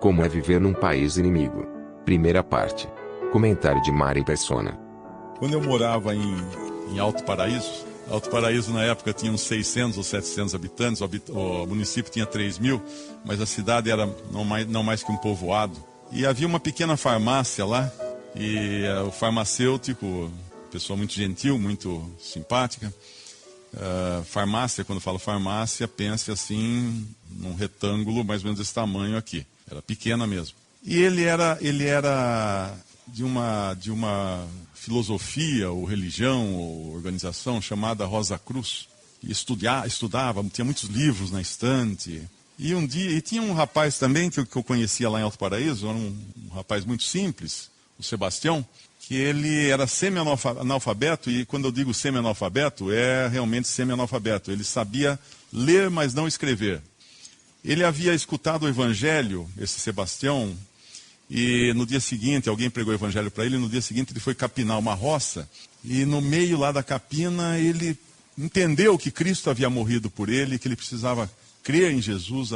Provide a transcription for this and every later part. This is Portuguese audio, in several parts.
Como é viver num país inimigo? Primeira parte. Comentário de Mari Persona. Quando eu morava em Alto Paraíso na época tinha uns 600 ou 700 habitantes, o município tinha 3.000, mas a cidade era não mais que um povoado. E havia uma pequena farmácia lá, e o farmacêutico, pessoa muito gentil, muito simpática. Farmácia, quando falo farmácia, pense assim, num retângulo mais ou menos desse tamanho aqui. Era pequena mesmo. E ele era de uma filosofia, ou religião, ou organização chamada Rosa Cruz. E estudava, tinha muitos livros na estante. E um dia, tinha um rapaz também que eu conhecia lá em Alto Paraíso, era um rapaz muito simples, o Sebastião, que ele era semi-analfabeto, e quando eu digo semi-analfabeto, é realmente semi-analfabeto. Ele sabia ler, mas não escrever. Ele havia escutado o Evangelho, esse Sebastião, e no dia seguinte, alguém pregou o Evangelho para ele, e no dia seguinte ele foi capinar uma roça, e no meio lá da capina ele entendeu que Cristo havia morrido por ele, que ele precisava crer em Jesus,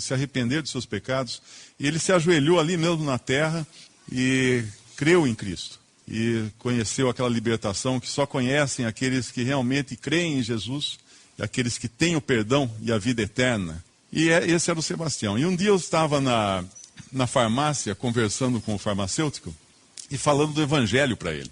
se arrepender de seus pecados, e ele se ajoelhou ali mesmo na terra e creu em Cristo. E conheceu aquela libertação que só conhecem aqueles que realmente creem em Jesus, e aqueles que têm o perdão e a vida eterna. E esse era o Sebastião. E um dia eu estava na farmácia conversando com o farmacêutico e falando do Evangelho para ele.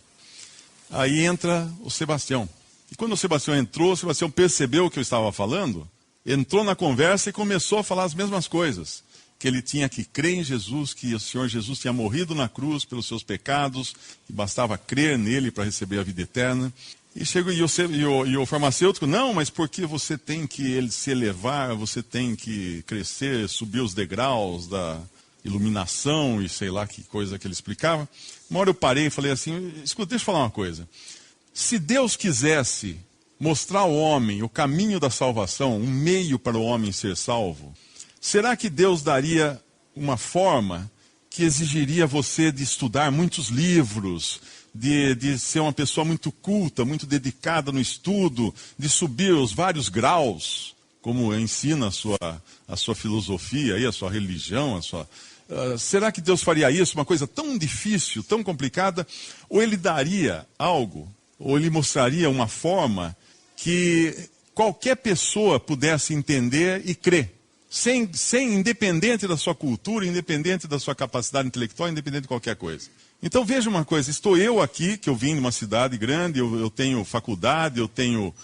Aí entra o Sebastião. E quando o Sebastião entrou, o Sebastião percebeu o que eu estava falando, entrou na conversa e começou a falar as mesmas coisas. Que ele tinha que crer em Jesus, que o Senhor Jesus tinha morrido na cruz pelos seus pecados, que bastava crer nele para receber a vida eterna. E o farmacêutico, não, mas porque você tem que se elevar, você tem que crescer, subir os degraus da iluminação e sei lá que coisa que ele explicava. Uma hora eu parei e falei assim, escuta, deixa eu falar uma coisa. Se Deus quisesse mostrar ao homem o caminho da salvação, um meio para o homem ser salvo, será que Deus daria uma forma que exigiria você de estudar muitos livros, de ser uma pessoa muito culta, muito dedicada no estudo, de subir os vários graus, como ensina a sua filosofia, a sua religião, será que Deus faria isso, uma coisa tão difícil, tão complicada? Ou ele daria algo, ou ele mostraria uma forma que qualquer pessoa pudesse entender e crer? Independente da sua cultura, independente da sua capacidade intelectual, independente de qualquer coisa. Então veja uma coisa, estou eu aqui, que eu vim de uma cidade grande, eu tenho faculdade, eu venho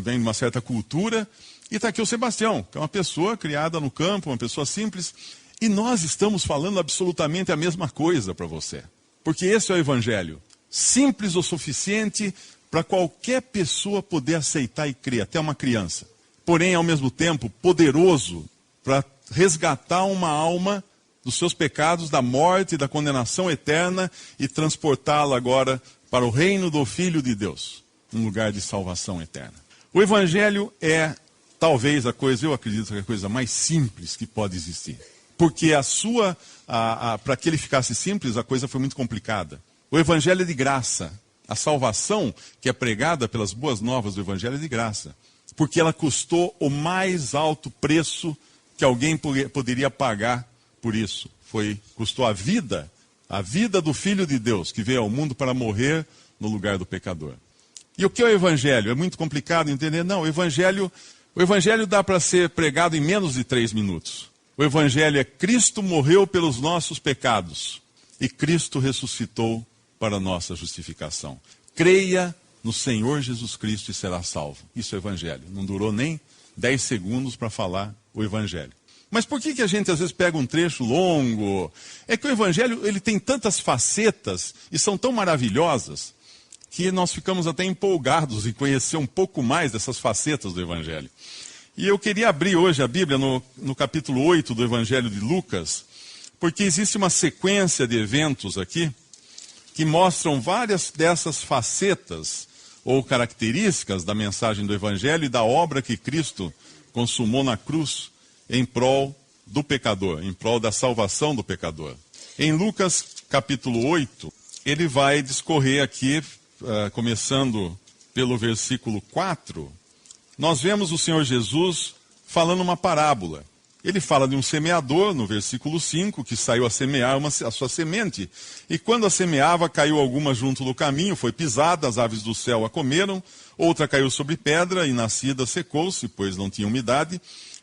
de uma certa cultura, e está aqui o Sebastião, que é uma pessoa criada no campo, uma pessoa simples, e nós estamos falando absolutamente a mesma coisa para você. Porque esse é o Evangelho, simples o suficiente para qualquer pessoa poder aceitar e crer, até uma criança. Porém, ao mesmo tempo, poderoso para resgatar uma alma dos seus pecados, da morte e da condenação eterna e transportá-la agora para o reino do Filho de Deus, um lugar de salvação eterna. O Evangelho é, talvez, eu acredito que é a coisa mais simples que pode existir. Porque para que ele ficasse simples, a coisa foi muito complicada. O Evangelho é de graça. A salvação que é pregada pelas boas novas do Evangelho é de graça. Porque ela custou o mais alto preço que alguém poderia pagar por isso. Custou a vida do Filho de Deus, que veio ao mundo para morrer no lugar do pecador. E o que é o Evangelho? É muito complicado entender? Não, o Evangelho dá para ser pregado em menos de 3 minutos. O Evangelho é Cristo morreu pelos nossos pecados e Cristo ressuscitou para a nossa justificação. Creia no Senhor Jesus Cristo e será salvo. Isso é o Evangelho. Não durou nem 10 segundos para falar o Evangelho. Mas por que a gente às vezes pega um trecho longo? É que o Evangelho ele tem tantas facetas e são tão maravilhosas que nós ficamos até empolgados em conhecer um pouco mais dessas facetas do Evangelho. E eu queria abrir hoje a Bíblia no capítulo 8 do Evangelho de Lucas, porque existe uma sequência de eventos aqui que mostram várias dessas facetas ou características da mensagem do Evangelho e da obra que Cristo consumou na cruz em prol do pecador, em prol da salvação do pecador. Em Lucas capítulo 8, ele vai discorrer aqui, começando pelo versículo 4, nós vemos o Senhor Jesus falando uma parábola. Ele fala de um semeador, no versículo 5, que saiu a semear a sua semente. E quando a semeava, caiu alguma junto do caminho, foi pisada, as aves do céu a comeram. Outra caiu sobre pedra, e nascida secou-se, pois não tinha umidade.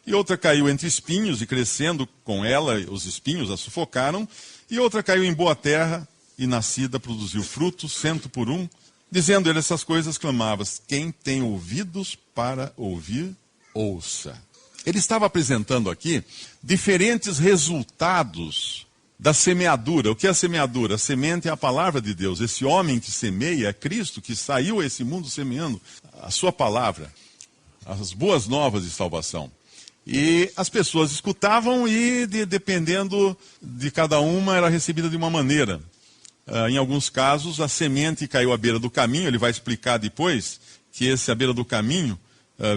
E outra caiu entre espinhos, e crescendo com ela, os espinhos a sufocaram. E outra caiu em boa terra, e nascida produziu fruto, 100 por 1. Dizendo ele essas coisas, clamava: quem tem ouvidos para ouvir, ouça. Ele estava apresentando aqui diferentes resultados da semeadura. O que é a semeadura? A semente é a palavra de Deus. Esse homem que semeia é Cristo, que saiu a esse mundo semeando a sua palavra, as boas novas de salvação. E as pessoas escutavam e, dependendo de cada uma, era recebida de uma maneira. Em alguns casos, a semente caiu à beira do caminho. Ele vai explicar depois que à beira do caminho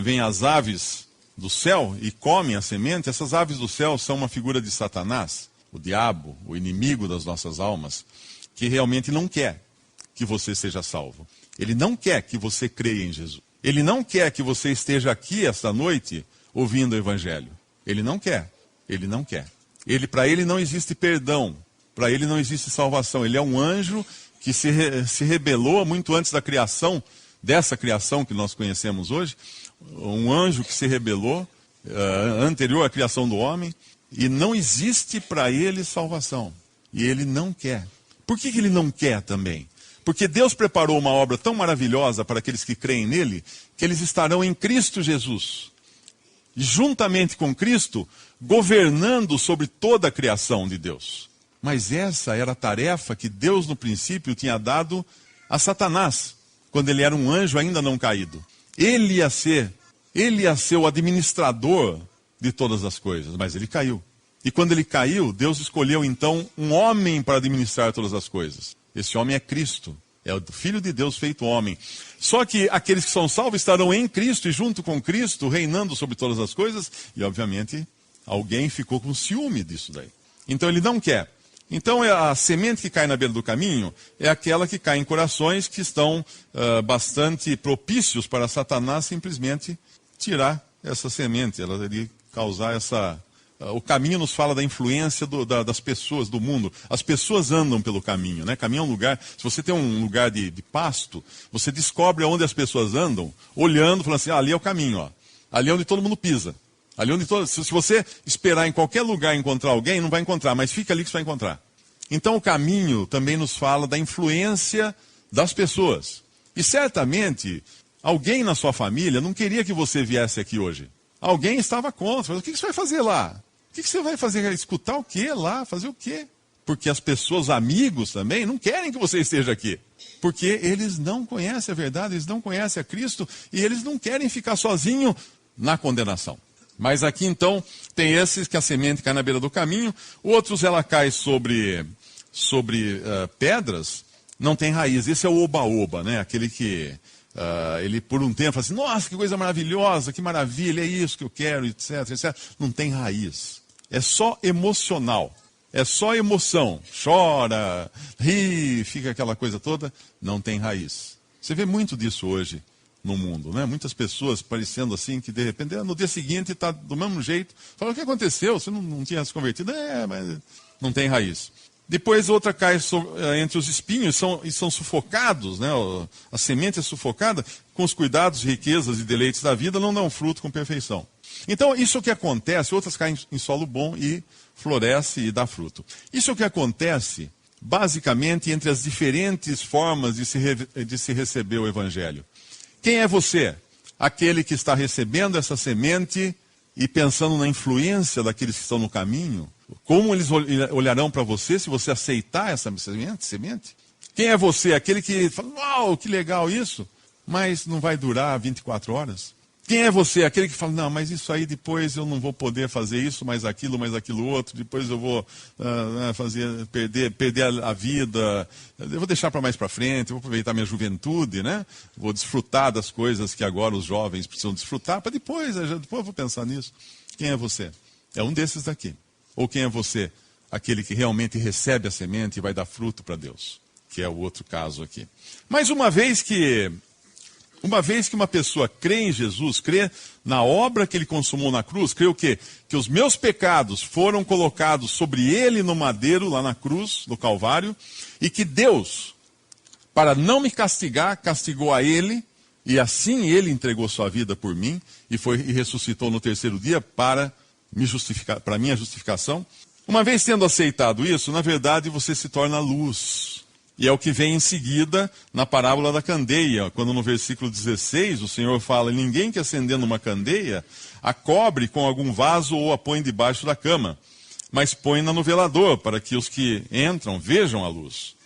vêm as aves do céu e comem a semente. Essas aves do céu são uma figura de Satanás, o diabo, o inimigo das nossas almas, que realmente não quer que você seja salvo. Ele não quer que você creia em Jesus. Ele não quer que você esteja aqui esta noite ouvindo o Evangelho. Ele não quer. Ele não quer. Para ele não existe perdão. Para ele não existe salvação. Ele é um anjo que se rebelou muito antes da criação, dessa criação que nós conhecemos hoje. Um anjo que se rebelou, anterior à criação do homem, e não existe para ele salvação. E ele não quer. Por que ele não quer também? Porque Deus preparou uma obra tão maravilhosa para aqueles que creem nele, que eles estarão em Cristo Jesus. E juntamente com Cristo, governando sobre toda a criação de Deus. Mas essa era a tarefa que Deus no princípio tinha dado a Satanás, quando ele era um anjo ainda não caído. Ele ia ser o administrador de todas as coisas, mas ele caiu. E quando ele caiu, Deus escolheu então um homem para administrar todas as coisas. Esse homem é Cristo, é o Filho de Deus feito homem. Só que aqueles que são salvos estarão em Cristo e junto com Cristo, reinando sobre todas as coisas. E obviamente, alguém ficou com ciúme disso daí. Então ele não quer. Então a semente que cai na beira do caminho é aquela que cai em corações que estão bastante propícios para Satanás simplesmente tirar essa semente, ele causar essa... O caminho nos fala da influência das pessoas, do mundo. As pessoas andam pelo caminho, né? Caminho é um lugar... Se você tem um lugar de pasto, você descobre onde as pessoas andam, olhando, falando assim, ali é o caminho, ó. Ali é onde todo mundo pisa. Ali onde se você esperar em qualquer lugar encontrar alguém, não vai encontrar, mas fica ali que você vai encontrar. Então o caminho também nos fala da influência das pessoas. E certamente, alguém na sua família não queria que você viesse aqui hoje. Alguém estava contra. Mas o que você vai fazer lá? O que você vai fazer? Escutar o quê lá? Fazer o quê? Porque as pessoas, amigos também, não querem que você esteja aqui. Porque eles não conhecem a verdade, eles não conhecem a Cristo e eles não querem ficar sozinhos na condenação. Mas aqui então, tem esses que a semente cai na beira do caminho, outros ela cai sobre pedras, não tem raiz. Esse é o oba-oba, né? Aquele que ele por um tempo fala assim, nossa, que coisa maravilhosa, que maravilha, é isso que eu quero, etc, etc. Não tem raiz. É só emocional. É só emoção. Chora, ri, fica aquela coisa toda. Não tem raiz. Você vê muito disso hoje no mundo, né? Muitas pessoas parecendo assim que de repente, no dia seguinte está do mesmo jeito. Fala, o que aconteceu? Você não tinha se convertido? Mas não tem raiz. Depois outra cai entre os espinhos e são sufocados, né? A semente é sufocada, com os cuidados, riquezas e deleites da vida, não dão fruto com perfeição. Então, isso é o que acontece, outras caem em solo bom e floresce e dá fruto. Isso é o que acontece, basicamente, entre as diferentes formas de se receber o Evangelho. Quem é você? Aquele que está recebendo essa semente e pensando na influência daqueles que estão no caminho? Como eles olharão para você se você aceitar essa semente? Quem é você? Aquele que fala, uau, que legal isso, mas não vai durar 24 horas? Quem é você? Aquele que fala, não, mas isso aí depois eu não vou poder fazer isso, mais aquilo outro, depois eu vou perder a vida, eu vou deixar para mais para frente, eu vou aproveitar minha juventude, né? Vou desfrutar das coisas que agora os jovens precisam desfrutar, para depois eu vou pensar nisso. Quem é você? É um desses daqui. Ou quem é você? Aquele que realmente recebe a semente e vai dar fruto para Deus, que é o outro caso aqui. Mas uma vez que Uma vez que uma pessoa crê em Jesus, crê na obra que ele consumou na cruz, crê o quê? Que os meus pecados foram colocados sobre ele no madeiro, lá na cruz, no Calvário, e que Deus, para não me castigar, castigou a ele, e assim ele entregou sua vida por mim, e ressuscitou no terceiro dia para me justificar, para minha justificação. Uma vez tendo aceitado isso, na verdade você se torna luz. E é o que vem em seguida na parábola da candeia, quando no versículo 16 o Senhor fala: ninguém que acendendo uma candeia a cobre com algum vaso ou a põe debaixo da cama, mas põe-na no velador, para que os que entram vejam a luz.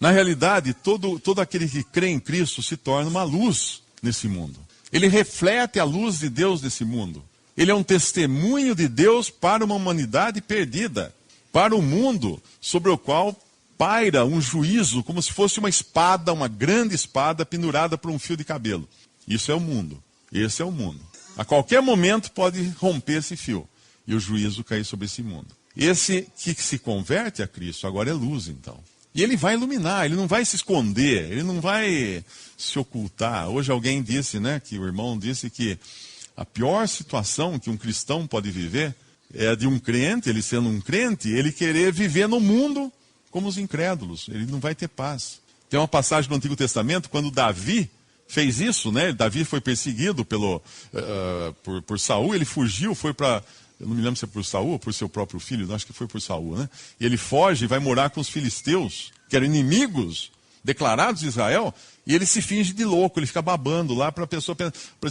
Na realidade, todo aquele que crê em Cristo se torna uma luz nesse mundo. Ele reflete a luz de Deus nesse mundo. Ele é um testemunho de Deus para uma humanidade perdida, para o mundo sobre o qual paira um juízo como se fosse uma espada, uma grande espada pendurada por um fio de cabelo. Isso é o mundo. Esse é o mundo. A qualquer momento pode romper esse fio e o juízo cair sobre esse mundo. Esse que se converte a Cristo agora é luz, então. E ele vai iluminar, ele não vai se esconder, ele não vai se ocultar. Hoje alguém disse, que o irmão disse que a pior situação que um cristão pode viver é a de um crente, ele sendo um crente, ele querer viver no mundo como os incrédulos. Ele não vai ter paz. Tem uma passagem no Antigo Testamento, quando Davi fez isso, Davi foi perseguido por Saul, ele fugiu, foi para... Eu não me lembro se é por Saul ou por seu próprio filho, acho que foi por Saul, E ele foge e vai morar com os filisteus, que eram inimigos declarados de Israel, e ele se finge de louco, ele fica babando lá para a pessoa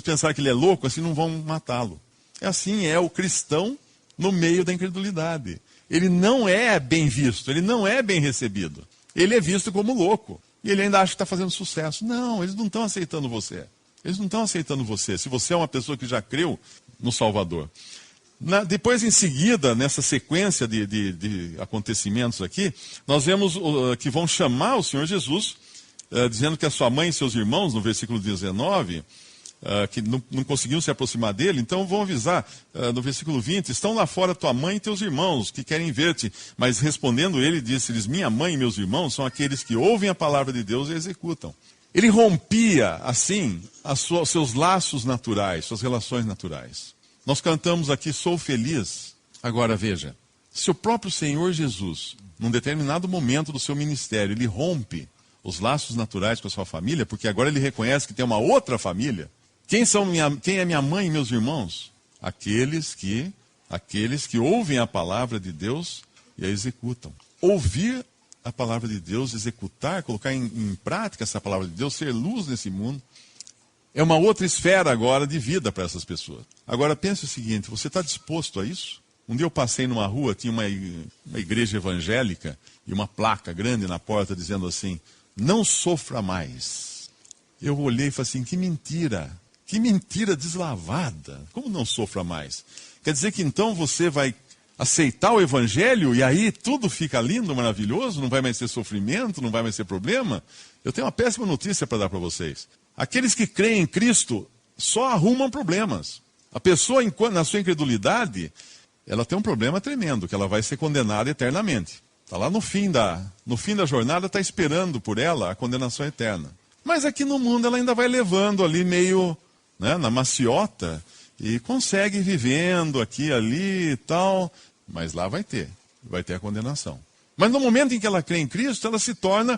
pensar que ele é louco, assim não vão matá-lo. É assim, é o cristão no meio da incredulidade. Ele não é bem visto, ele não é bem recebido. Ele é visto como louco. E ele ainda acha que está fazendo sucesso. Não, eles não estão aceitando você. Eles não estão aceitando você, se você é uma pessoa que já creu no Salvador. Depois, em seguida, nessa sequência de acontecimentos aqui, nós vemos que vão chamar o Senhor Jesus, dizendo que a sua mãe e seus irmãos, no versículo 19, que não conseguiam se aproximar dele, então vão avisar, no versículo 20, estão lá fora tua mãe e teus irmãos, que querem ver-te. Mas respondendo ele, disse-lhes, minha mãe e meus irmãos são aqueles que ouvem a palavra de Deus e a executam. Ele rompia, assim, seus laços naturais, suas relações naturais. Nós cantamos aqui, sou feliz. Agora veja, se o próprio Senhor Jesus, num determinado momento do seu ministério, ele rompe os laços naturais com a sua família, porque agora ele reconhece que tem uma outra família. Quem é minha mãe e meus irmãos? Aqueles que ouvem a palavra de Deus e a executam. Ouvir a palavra de Deus, executar, colocar em prática essa palavra de Deus, ser luz nesse mundo, é uma outra esfera agora de vida para essas pessoas. Agora pense o seguinte, você está disposto a isso? Um dia eu passei numa rua, tinha uma igreja evangélica e uma placa grande na porta dizendo assim, não sofra mais. Eu olhei e falei assim, que mentira deslavada. Como não sofra mais? Quer dizer que então você vai aceitar o evangelho e aí tudo fica lindo, maravilhoso, não vai mais ter sofrimento, não vai mais ter problema? Eu tenho uma péssima notícia para dar para vocês. Aqueles que creem em Cristo só arrumam problemas. A pessoa, na sua incredulidade, ela tem um problema tremendo, que ela vai ser condenada eternamente. Está lá no fim da jornada, está esperando por ela a condenação eterna. Mas aqui no mundo ela ainda vai levando ali meio na maciota e consegue ir vivendo aqui, ali e tal, mas lá vai ter a condenação. Mas no momento em que ela crê em Cristo, ela se torna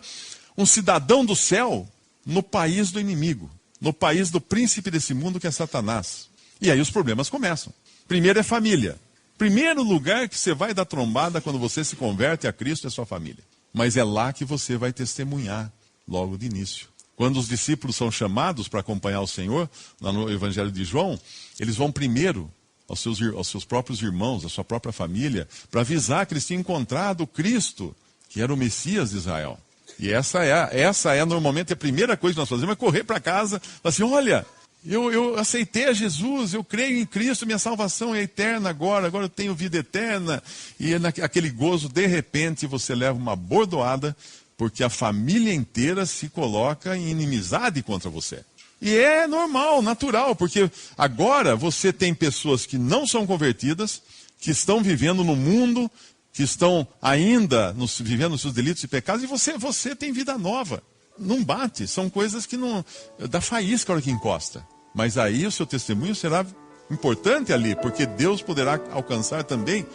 um cidadão do céu no país do inimigo, no país do príncipe desse mundo que é Satanás. E aí os problemas começam. Primeiro é família. Primeiro lugar que você vai dar trombada quando você se converte a Cristo é sua família. Mas é lá que você vai testemunhar logo de início. Quando os discípulos são chamados para acompanhar o Senhor, lá no Evangelho de João, eles vão primeiro aos seus próprios irmãos, à sua própria família, para avisar que eles tinham encontrado Cristo, que era o Messias de Israel. E essa é normalmente a primeira coisa que nós fazemos, é correr para casa, falar assim, olha, eu aceitei a Jesus, eu creio em Cristo, minha salvação é eterna agora eu tenho vida eterna. E naquele gozo, de repente, você leva uma bordoada, porque a família inteira se coloca em inimizade contra você. E é normal, natural, porque agora você tem pessoas que não são convertidas, que estão vivendo no mundo, que estão ainda vivendo os seus delitos e pecados, e você tem vida nova. não bate, são coisas que não dá faísca a hora que encosta. Mas aí o seu testemunho será importante ali, porque Deus poderá alcançar também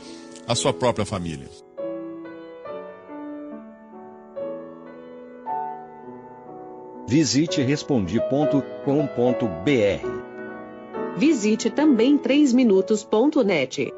a sua própria família. Visite Respondi.com.br. Visite também 3minutos.net.